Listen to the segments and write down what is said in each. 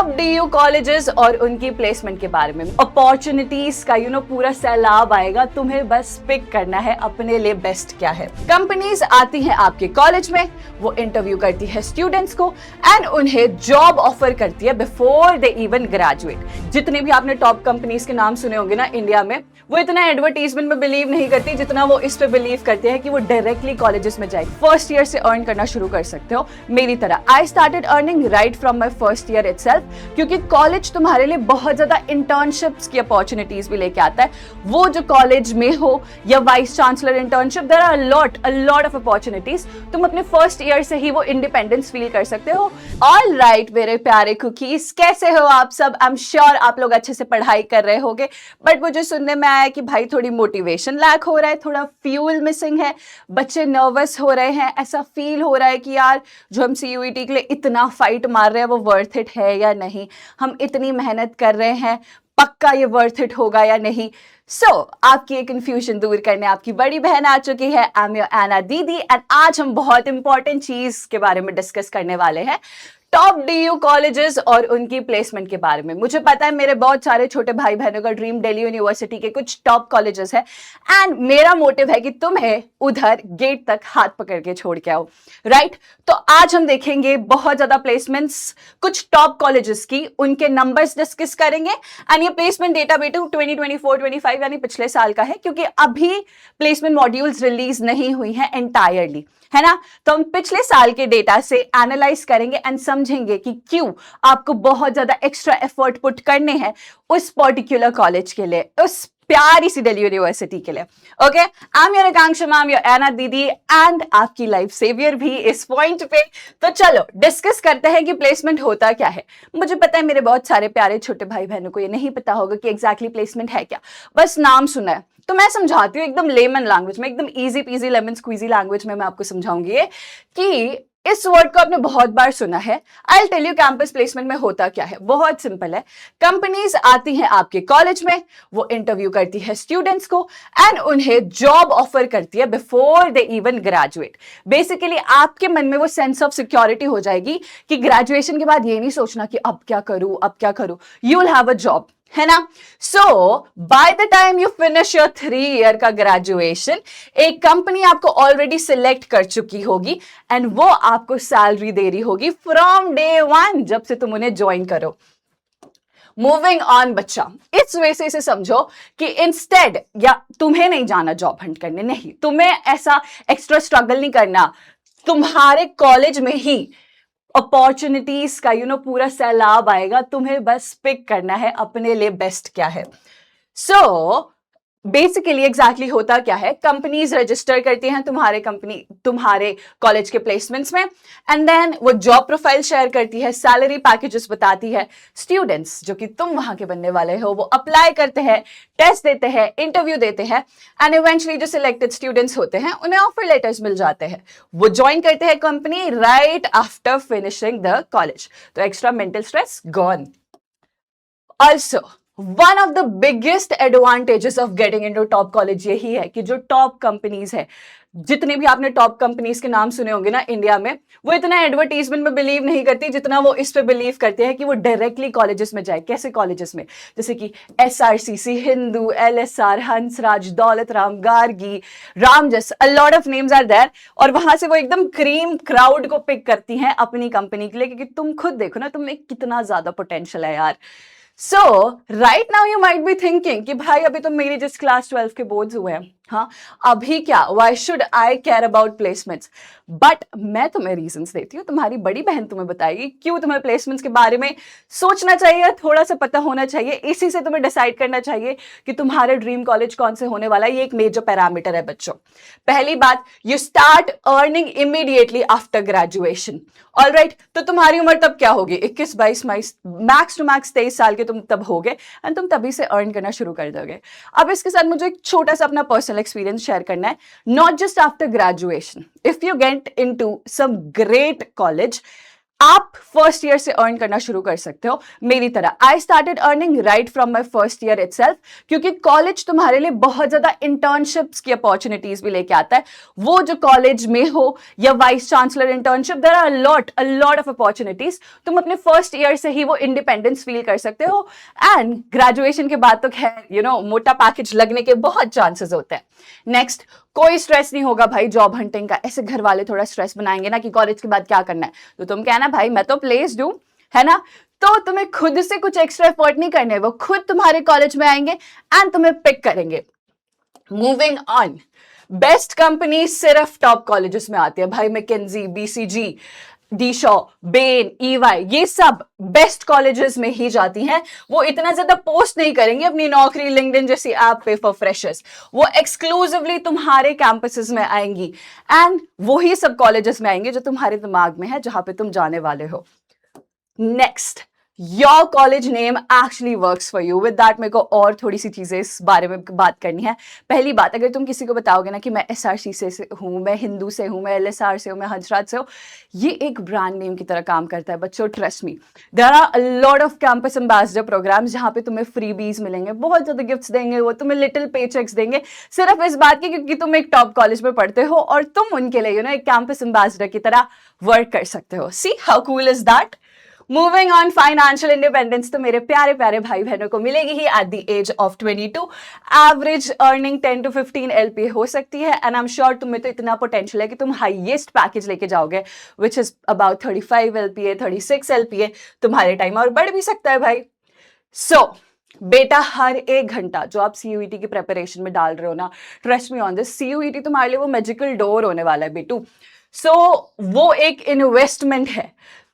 Top DU colleges और उनकी placement के बारे में, अपॉर्चुनिटीज का पूरा सैलाब आएगा। तुम्हें बस पिक करना है अपने लिए बेस्ट क्या है। कंपनीज आती हैं आपके कॉलेज में, वो इंटरव्यू करती है स्टूडेंट्स को एंड उन्हें जॉब ऑफर करती है बिफोर दे इवन ग्रेजुएट। जितने भी आपने टॉप कंपनीज के नाम सुने होंगे ना इंडिया में, वो इतना एडवर्टीजमेंट में बिलीव नहीं करती जितना वो इस पे बिलीव करते हैं कि वो डायरेक्टली कॉलेजेस में जाए। फर्स्ट ईयर से अर्न करना शुरू कर सकते हो मेरी तरह। I started earning right from my first year itself, क्योंकि कॉलेज तुम्हारे लिए बहुत ज्यादा इंटर्नशिप्स की अपॉर्चुनिटीज भी लेके आता है। वो जो कॉलेज में हो या vice chancellor internship, there are a lot of opportunities. तुम अपने फर्स्ट ईयर से ही वो इंडिपेंडेंस फील कर सकते हो। ऑल राइट मेरे प्यारे कुकीज, कैसे हो आप सब? आई एम श्योर आप लोग अच्छे से पढ़ाई कर रहे होगे, बट मुझे सुनने में आया कि भाई थोड़ी मोटिवेशन लैक हो रहा है, थोड़ा फ्यूल मिसिंग है, बच्चे नर्वस हो रहे हैं, ऐसा फील हो रहा है कि यार जो हम CUET के लिए इतना फाइट मार रहे हैं वो वर्थ इट है या नहीं, हम इतनी मेहनत कर रहे हैं, पक्का ये वर्थ इट होगा या नहीं। आपकी एक कंफ्यूजन दूर करने आपकी बड़ी बहन आ चुकी है। आई एम योर एना दीदी एंड आज हम बहुत इंपॉर्टेंट चीज के बारे में डिस्कस करने वाले हैं, टॉप DU कॉलेजेस और उनकी प्लेसमेंट के बारे में। मुझे पता है मेरे बहुत सारे छोटे भाई बहनों का ड्रीम दिल्ली यूनिवर्सिटी के कुछ टॉप कॉलेजेस है एंड मेरा मोटिव है कि तुम्हें उधर गेट तक हाथ पकड़ के छोड़ के आओ, राइट? तो आज हम देखेंगे बहुत ज्यादा प्लेसमेंट्स कुछ टॉप कॉलेजेस की, उनके नंबर्स डिस्कस करेंगे एंड ये प्लेसमेंट डेटा बेटू 2024-25 यानी पिछले साल का है, क्योंकि अभी प्लेसमेंट मॉड्यूल्स रिलीज नहीं हुई है एंटायरली, है ना? तो हम पिछले साल के डेटा से एनालाइज करेंगे एंड समझेंगे कि क्यों आपको बहुत ज्यादा एक्स्ट्रा एफर्ट पुट करने हैं उस पर्टिकुलर कॉलेज के लिए, उस प्यारी सी दिल्ली यूनिवर्सिटी के लिए। Okay, I am your Akanksha ma'am, your Ena दीदी एंड आपकी लाइफ सेवियर भी इस पॉइंट पे। तो चलो डिस्कस करते हैं कि प्लेसमेंट होता क्या है। मुझे पता है मेरे बहुत सारे प्यारे छोटे भाई बहनों को ये नहीं पता होगा कि एग्जैक्टली प्लेसमेंट है क्या, बस नाम सुना है। तो मैं समझाती हूँ एकदम लेमन लैंग्वेज में, एकदम easy peasy lemon squeezy language में मैं आपको समझाऊंगी कि इस वर्ड को आपने बहुत बार सुना है। I tell you campus placement में होता क्या है। बहुत सिंपल है, कंपनीज आती हैं आपके कॉलेज में, वो इंटरव्यू करती है स्टूडेंट्स को एंड उन्हें जॉब ऑफर करती है before they even graduate. Basically आपके मन में वो सेंस ऑफ सिक्योरिटी हो जाएगी कि ग्रेजुएशन के बाद ये नहीं सोचना कि अब क्या करूं, you will have a job, है ना? By the time you finish your 3 year का ग्रेजुएशन, एक कंपनी आपको ऑलरेडी सिलेक्ट कर चुकी होगी एंड वो आपको सैलरी दे रही होगी फ्रॉम डे 1, जब से तुम उन्हें ज्वाइन करो। मूविंग ऑन बच्चा, इस वजह से इसे समझो कि इंस्टेड या तुम्हें नहीं जाना जॉब हंट करने, नहीं, तुम्हें ऐसा एक्स्ट्रा स्ट्रगल नहीं करना, तुम्हारे कॉलेज में ही अपॉर्चुनिटीज का पूरा सैलाब आएगा। तुम्हें बस पिक करना है अपने लिए बेस्ट क्या है। बेसिकली एग्जैक्टली होता क्या है, कंपनीज रजिस्टर करती हैं तुम्हारे कॉलेज के प्लेसमेंट्स में एंड देन वो जॉब प्रोफाइल शेयर करती है, सैलरी पैकेजेस बताती है। स्टूडेंट्स जो कि तुम वहां के बनने वाले हो वो अप्लाई करते हैं, टेस्ट देते हैं, इंटरव्यू देते हैं एंड इवेंचुअली जो सिलेक्टेड स्टूडेंट्स होते हैं उन्हें ऑफर लेटर्स मिल जाते हैं, वो ज्वाइन करते हैं company right after finishing the college. तो extra mental stress gone. Also one of the biggest advantages of getting into top college यही है कि जो टॉप कंपनीज है, जितने भी आपने टॉप कंपनीज के नाम सुने होंगे ना इंडिया में, वो इतना एडवर्टीजमेंट में बिलीव नहीं करती जितना वो इस पे बिलीव करते हैं कि वो डायरेक्टली कॉलेजेस में जाए। कैसे कॉलेजेस में? जैसे कि SRCC, Hindu, LSR, Hansraj, Daulat Ram, Gargi, Ramjas, a lot of names are there, और वहां से वो एकदम क्रीम क्राउड को पिक करती हैं अपनी कंपनी के लिए, क्योंकि तुम खुद देखो ना तुम्हें कितना ज्यादा पोटेंशियल है यार। Right now you might be thinking कि भाई अभी तो मेरी जिस क्लास 12 के बोर्ड्स हुए हैं, हाँ अभी क्या, why should I care about placements? But मैं तुम्हें रीजंस देती हूँ, तुम्हारी बड़ी बहन तुम्हें बताएगी क्यों तुम्हें प्लेसमेंट्स के बारे में सोचना चाहिए, थोड़ा सा पता होना चाहिए। इसी से तुम्हें डिसाइड करना चाहिए कि तुम्हारे ड्रीम कॉलेज कौन से होने वाला है। ये एक मेजर पैरामीटर है बच्चों। पहली बात, you start earning immediately after graduation. Alright, तो तुम्हारी उम्र तब क्या होगी? 21-22, मैक्स टू मैक्स 23 साल के तुम तब होगे एंड तुम तभी से अर्न करना शुरू कर दोगे। अब इसके साथ मुझे एक छोटा सा अपना पर्सनल एक्सपीरियंस शेयर करना है। Not just after graduation, if you get into some great college, आप फर्स्ट ईयर से अर्न करना शुरू कर सकते हो मेरी तरह। I started earning right from my first year itself, क्योंकि कॉलेज तुम्हारे लिए बहुत ज्यादा इंटर्नशिप्स की अपॉर्चुनिटीज भी लेके आता है। वो जो कॉलेज में हो या vice chancellor internship, there are a lot of opportunities. तुम अपने फर्स्ट ईयर से ही वो इंडिपेंडेंस फील कर सकते हो, एंड ग्रेजुएशन के बाद तो खैर मोटा पैकेज लगने के बहुत चांसेस होते हैं। नेक्स्ट, कोई स्ट्रेस नहीं होगा भाई जॉब हंटिंग का। ऐसे घर वाले थोड़ा स्ट्रेस बनाएंगे ना कि कॉलेज के बाद क्या करना है, तो तुम कहना भाई मैं तो प्लेस्ड हूं, है ना। तो तुम्हें खुद से कुछ एक्स्ट्रा एफर्ट नहीं करने, वो खुद तुम्हारे कॉलेज में आएंगे एंड तुम्हें पिक करेंगे। मूविंग ऑन, बेस्ट कंपनी सिर्फ टॉप कॉलेजेस में आती है भाई। मैकेंजी, बीसीजी, डीशॉ, बेन, ईवाई, ये सब बेस्ट कॉलेजेस में ही जाती हैं। वो इतना ज्यादा पोस्ट नहीं करेंगे अपनी नौकरी लिंक्डइन जैसी ऐप पे फॉर फ्रेशर्स, वो एक्सक्लूसिवली तुम्हारे कैंपसेस में आएंगी एंड वही सब कॉलेजेस में आएंगे जो तुम्हारे दिमाग में है, जहां पे तुम जाने वाले हो। Next, your college name actually works for you. With that मेरे को और थोड़ी सी चीजें इस बारे में बात करनी है। पहली बात, अगर तुम किसी को बताओगे ना कि मैं एसआरसी से हूँ, मैं हिंदू से हूँ, मैं एलएसआर से हूँ, मैं हंसराज से हूँ, ये एक ब्रांड नेम की तरह काम करता है बच्चों, trust me. There are a lot of campus ambassador programmes जहाँ पे तुम्हें फ्रीबीज मिलेंगे, बहुत ज्यादा गिफ्ट्स देंगे, वो तुम्हें लिटिल पे चेक्स देंगे, सिर्फ इस बात की क्योंकि तुम एक टॉप कॉलेज में पढ़ते हो और तुम उनके लिए एक कैंपस एम्बेसडर की तरह वर्क कर सकते हो। See how cool is that. Moving on, financial independence तो मेरे प्यारे प्यारे भाई बहनों को मिलेगी ही at the age of 22। Average earning 10 to 15 LPA हो सकती है, एंड आई एम श्योर तुम्हें तो इतना पोटेंशियल है कि तुम हाईएस्ट पैकेज लेके जाओगे, which is about 35 LPA, 36 LPA। तुम्हारे टाइम और बढ़ भी सकता है भाई। सो बेटा, हर एक घंटा जो आप CUET की प्रेपरेशन में डाल रहे हो ना, trust me on this, CUET तुम्हारे लिए वो मैजिकल डोर होने वाला है बेटू। सो वो एक इन्वेस्टमेंट है,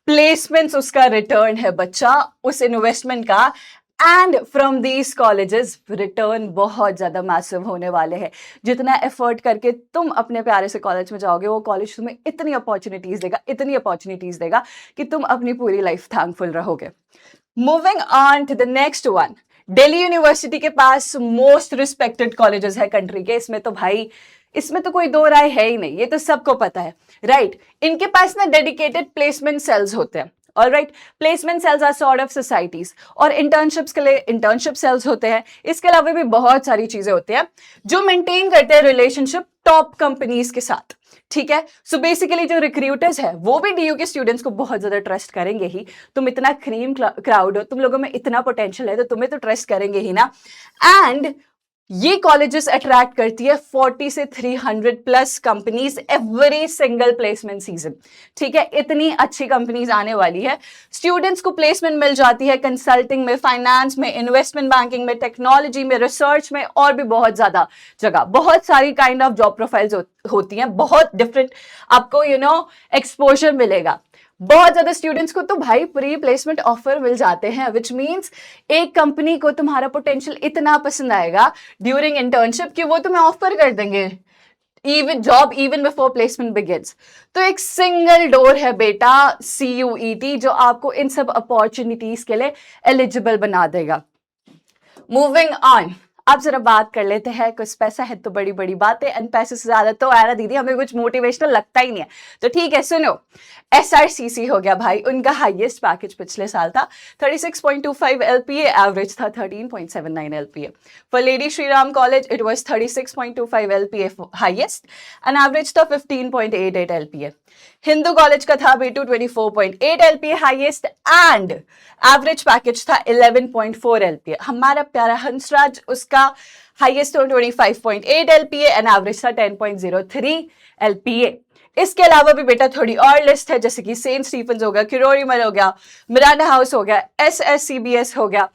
प्लेसमेंट्स उसका रिटर्न है बच्चा, उस इन्वेस्टमेंट का। And from these colleges return बहुत ज्यादा मैसिव होने वाले हैं। जितना एफर्ट करके तुम अपने प्यारे से कॉलेज में जाओगे, वो कॉलेज तुम्हें इतनी अपॉर्चुनिटीज देगा कि तुम अपनी पूरी लाइफ थैंकफुल रहोगे। Moving on to the next one, Delhi university के पास मोस्ट रिस्पेक्टेड कॉलेजेस है कंट्री के। इसमें तो कोई दो राय है ही नहीं, ये तो सबको पता है, राइट। इनके पास ना डेडिकेटेड प्लेसमेंट सेल्स होते हैं, alright. Placement cells are sort of societies, और इंटर्नशिप्स के लिए इंटर्नशिप सेल्स होते हैं। इसके अलावा भी बहुत सारी चीजें होती हैं जो मेंटेन करते हैं रिलेशनशिप टॉप कंपनीज के साथ, ठीक है। सो बेसिकली जो रिक्रूटर्स है वो भी DU के स्टूडेंट्स को बहुत ज्यादा ट्रस्ट करेंगे ही। तुम इतना क्रीम क्राउड हो, तुम लोगों में इतना पोटेंशियल है, तो तुम्हें तो ट्रस्ट करेंगे ही ना। एंड ये कॉलेजेस अट्रैक्ट करती है 40 से 300 plus companies every single placement season, ठीक है। इतनी अच्छी कंपनीज आने वाली है, स्टूडेंट्स को प्लेसमेंट मिल जाती है कंसल्टिंग में, फाइनेंस में, इन्वेस्टमेंट बैंकिंग में, टेक्नोलॉजी में, रिसर्च में, और भी बहुत ज्यादा जगह। बहुत सारी काइंड ऑफ जॉब प्रोफाइल्स होती हैं, बहुत डिफरेंट आपको एक्सपोजर मिलेगा। बहुत ज्यादा स्टूडेंट्स को तो भाई प्री प्लेसमेंट ऑफर मिल जाते हैं, विच मीन्स एक कंपनी को तुम्हारा पोटेंशियल इतना पसंद आएगा ड्यूरिंग इंटर्नशिप कि वो तुम्हें ऑफर कर देंगे इवन बिफोर प्लेसमेंट बिगिंस। तो एक सिंगल डोर है बेटा CUET, जो आपको इन सब अपॉर्चुनिटीज के लिए एलिजिबल बना देगा। मूविंग ऑन, अब जरा बात कर लेते हैं, कुछ पैसा है तो बड़ी बड़ी बातें, एंड पैसे से ज्यादा तो आया ना दीदी, हमें कुछ मोटिवेशनल लगता ही नहीं है। तो ठीक है, सुनो, SRCC हो गया भाई, उनका हाईएस्ट पैकेज पिछले साल था 36.25 LPA, एवरेज था 13.79 LPA। For lady Shriram college it was 36.25 LPA highest, and average था 15.88 LPA। हिंदू कॉलेज का था बेटू 24.8 LPA highest, and average package था 11.4 LPA। हमारा प्यारा हंसराज, उसका हाईएस्ट 25.8 LPA एंड एवरेज था 10.03 LPA। इसके अलावा भी बेटा थोड़ी और लिस्ट है, जैसे कि सेंट स्टीफेंस हो गया, किरोरीमल हो गया, मिरांडा हाउस हो गया, SSCBS हो गया,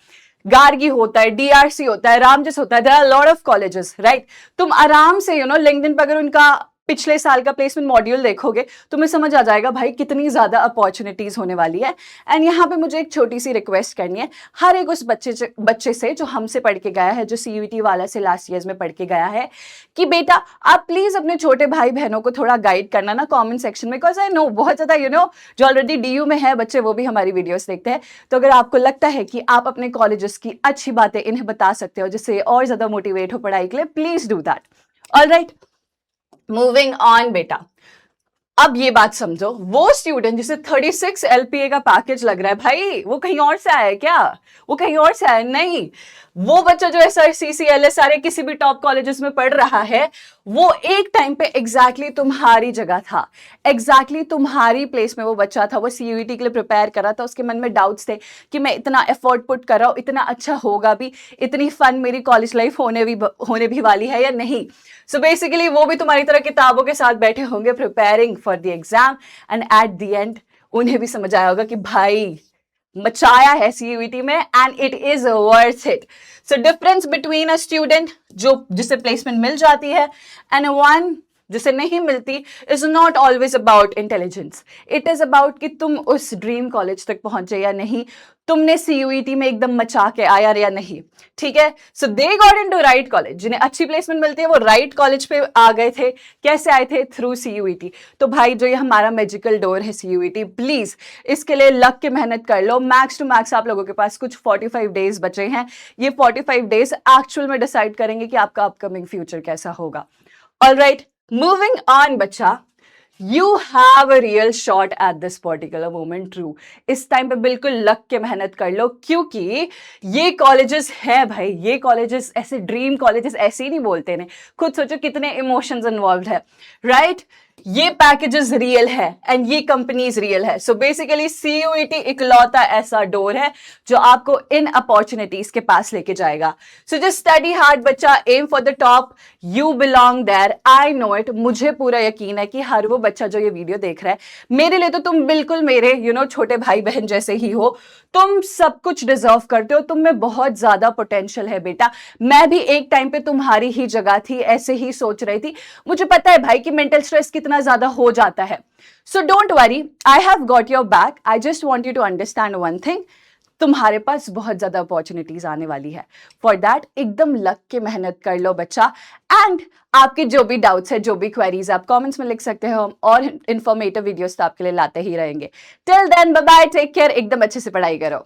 गार्गी होता है, DRC होता है, रामजस होता है। There are lot of colleges, right. तुम आराम से लिंक्डइन पर अगर उनका पिछले साल का प्लेसमेंट मॉड्यूल देखोगे तुम्हें समझ आ जाएगा भाई कितनी ज्यादा अपॉर्चुनिटीज होने वाली है। एंड यहाँ पे मुझे एक छोटी सी रिक्वेस्ट करनी है हर एक उस बच्चे से जो हमसे पढ़ के गया है, जो CUET वाला से लास्ट ईयर में पढ़ के गया है, कि बेटा आप प्लीज अपने छोटे भाई बहनों को थोड़ा गाइड करना ना कॉमेंट सेक्शन में, बिकॉज आई नो बहुत ज्यादा जो ऑलरेडी DU में है बच्चे, वो भी हमारी वीडियोस देखते हैं। तो अगर आपको लगता है कि आप अपने कॉलेजेस की अच्छी बातें इन्हें बता सकते हो जिससे और ज्यादा मोटिवेट हो पढ़ाई के लिए, please do that. Alright, moving on बेटा, अब ये बात समझो, वो स्टूडेंट जिसे 36 LPA का पैकेज लग रहा है, भाई वो कहीं और से आया है क्या? वो कहीं और से आया नहीं। वो बच्चा जो SRC CLS किसी भी टॉप कॉलेजेस में पढ़ रहा है, वो एक टाइम पे एग्जैक्टली तुम्हारी जगह था, एग्जैक्टली तुम्हारी प्लेस में वो बच्चा था। वो CUET के लिए प्रिपेयर कर रहा था, उसके मन में डाउट्स थे कि मैं इतना एफर्ट पुट कर रहा हूँ, इतना अच्छा होगा भी, इतनी फन मेरी कॉलेज लाइफ होने भी वाली है या नहीं। सो बेसिकली वो भी तुम्हारी तरह किताबों के साथ बैठे होंगे preparing for the exam, and at the end उन्हें भी समझ आया होगा कि भाई मचाया है CUET में and it is worth it. So difference between a student जिसे प्लेसमेंट मिल जाती है एंड वन जिसे नहीं मिलती is not always about intelligence. It is about कि तुम उस ड्रीम कॉलेज तक पहुंचे या नहीं, तुमने CUET में एकदम मचा के आया या नहीं। ठीक है, so they got into right college. जिन्हें अच्छी प्लेसमेंट मिलती है वो राइट कॉलेज पे आ गए थे। कैसे आए थे? Through CUET। तो भाई जो ये हमारा मैजिकल डोर है CUET, प्लीज इसके लिए लग के मेहनत कर लो। मैक्स टू मैक्स आप लोगों के पास कुछ 45 डेज बचे हैं। ये 45 डेज एक्चुअल में डिसाइड करेंगे कि आपका अपकमिंग फ्यूचर कैसा होगा। ऑलराइट, मूविंग ऑन बच्चा, you have a real shot at this particular moment. True, इस टाइम पे बिल्कुल लग के मेहनत कर लो, क्योंकि ये कॉलेजेस है भाई, ये कॉलेजेस ऐसे ड्रीम कॉलेजेस ऐसे ही नहीं बोलते ने। खुद सोचो कितने इमोशंस इन्वॉल्व है, राइट? ये पैकेजेस रियल है एंड ये कंपनीज रियल है। सो बेसिकली CUET इकलौता ऐसा डोर है जो आपको इन अपॉर्चुनिटीज के पास लेके जाएगा। सो जस्ट स्टडी हार्ड बच्चा, aim for the top, you belong there, I know it. मुझे पूरा यकीन है कि हर वो बच्चा जो ये वीडियो देख रहा है, मेरे लिए तो तुम बिल्कुल मेरे छोटे भाई बहन जैसे ही हो। तुम सब कुछ डिजर्व करते हो, तुम में बहुत ज्यादा पोटेंशियल है बेटा। मैं भी एक टाइम पे तुम्हारी ही जगह थी, ऐसे ही सोच रही थी। मुझे पता है भाई कि मेंटल स्ट्रेस कितना ज्यादा हो जाता है। So don't worry, I have got your back. I just want you to understand one thing, तुम्हारे पास बहुत ज्यादा अपॉर्चुनिटीज आने वाली है। फॉर दैट एकदम लग के मेहनत कर लो बच्चा। एंड आपके जो भी डाउट्स है, जो भी क्वेरीज आप कमेंट्स में लिख सकते हो, और इन्फॉर्मेटिव वीडियोस तो आपके लिए लाते ही रहेंगे। Till then bye bye, take care, एकदम अच्छे से पढ़ाई करो।